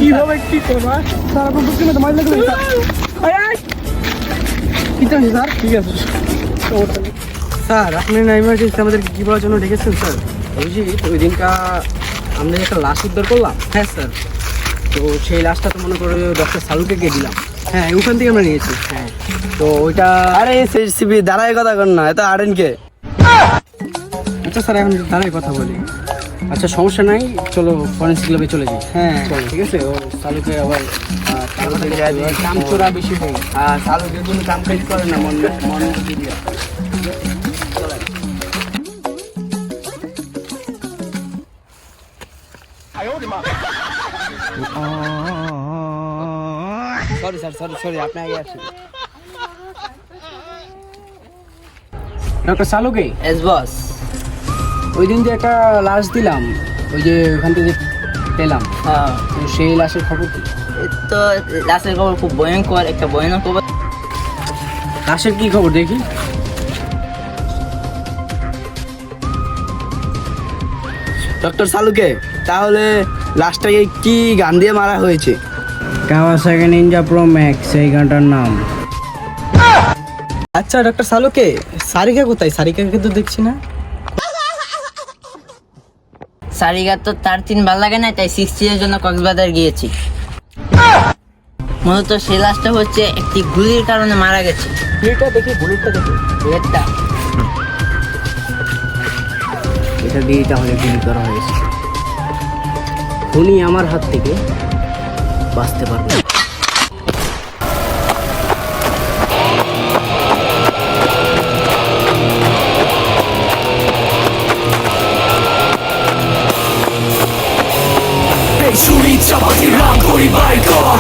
কিভাবে কি করবা স্যার আপনার বুঝতে না মাইল লাগবে স্যার ঠিক আছে স্যার আপনি না ইমার্জেন্সি আমাদেরকে কি বলার জন্য ডেকেছেন স্যার? বুঝি ওই দিনটা আমরা একটা লাশ উদ্ধার করলাম। হ্যাঁ স্যার। তো সেই লাশটা তো মনে করে ডক্টর সালুকে গিয়ে দিলাম। হ্যাঁ ওখান থেকে আমরা নিয়েছি। হ্যাঁ, তো ওইটা আরে সিবি দাঁড়ায় কথা কর না, এত আড়েন কে? আচ্ছা স্যার এখন দাঁড়ায় কথা বলি। আচ্ছা সমস্যা নাই, চলো ফরেন্সিক ল্যাবে চলে যাই। হ্যাঁ চলো ঠিক আছে। ও সালুকে আবার কাম চোরা বেশি হয়ে গেছে। সালুকে কোনো কাম কাজ করে না, মন দিয়ে সরি স্যার, সরি আপনি আগে আসেন। ডক্টর সালুকে এস বস। ওই দিন যে একটা লাশ দিলাম, ওই যে ওখান থেকে পেলাম, হ্যাঁ, তো সেই লাশের খবর কি? তো লাশের খবর খুব ভয়ঙ্কর, একটা ভয়ানক খবর। লাশের কি খবর দেখি? ডক্টর সালুকে, তাহলে লাস্টটাকে কি গান দিয়ে মারা হয়েছে? কাওয়াসাকি নিনজা প্রো ম্যাক্স, সেই গানটার নাম। আচ্ছা ডক্টর সালুকে, সারিকা কোথায়? সারিকাকে তো দেখছি না। সারিগার তো তার 3 ভাল লাগে না, তাই 60 এর জন্য কক্সবাজার গিয়েছি। মূলত সেই লাশটা হচ্ছে একটি গুলির কারণে মারা গেছে। বুলেটটা দেখি, বুলেটটা দেখি। বুলেটটা এটা দিয়ে তাহলে গুলি করা হয়েছে। খুনি আমার হাত থেকে বাঁচতে পারবে না। ছুরি চাপাতি রাম করি বাইর কর,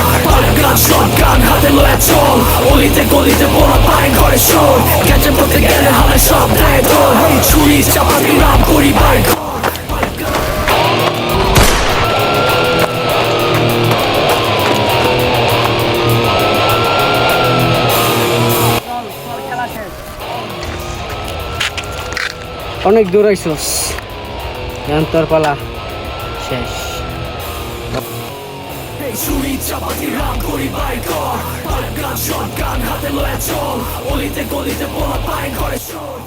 গান শট গান হাতে লয়ে চল, অলিতে গলিতে বড় পায় ঘরে শোর, ক্যাচে পড়তে গেলে হালে সব দেয় তোর। ছুরি চাপাতি রাম করি বাইর কর। অনেক দূর আইসোস, এখন তোর পালা শেষ। ছুরি চাপাতি রাম করি বাইর কর, গান শট গান হাতে লয়ে চল, অলিতে গলিতে বড় পায় ঘরে শোর।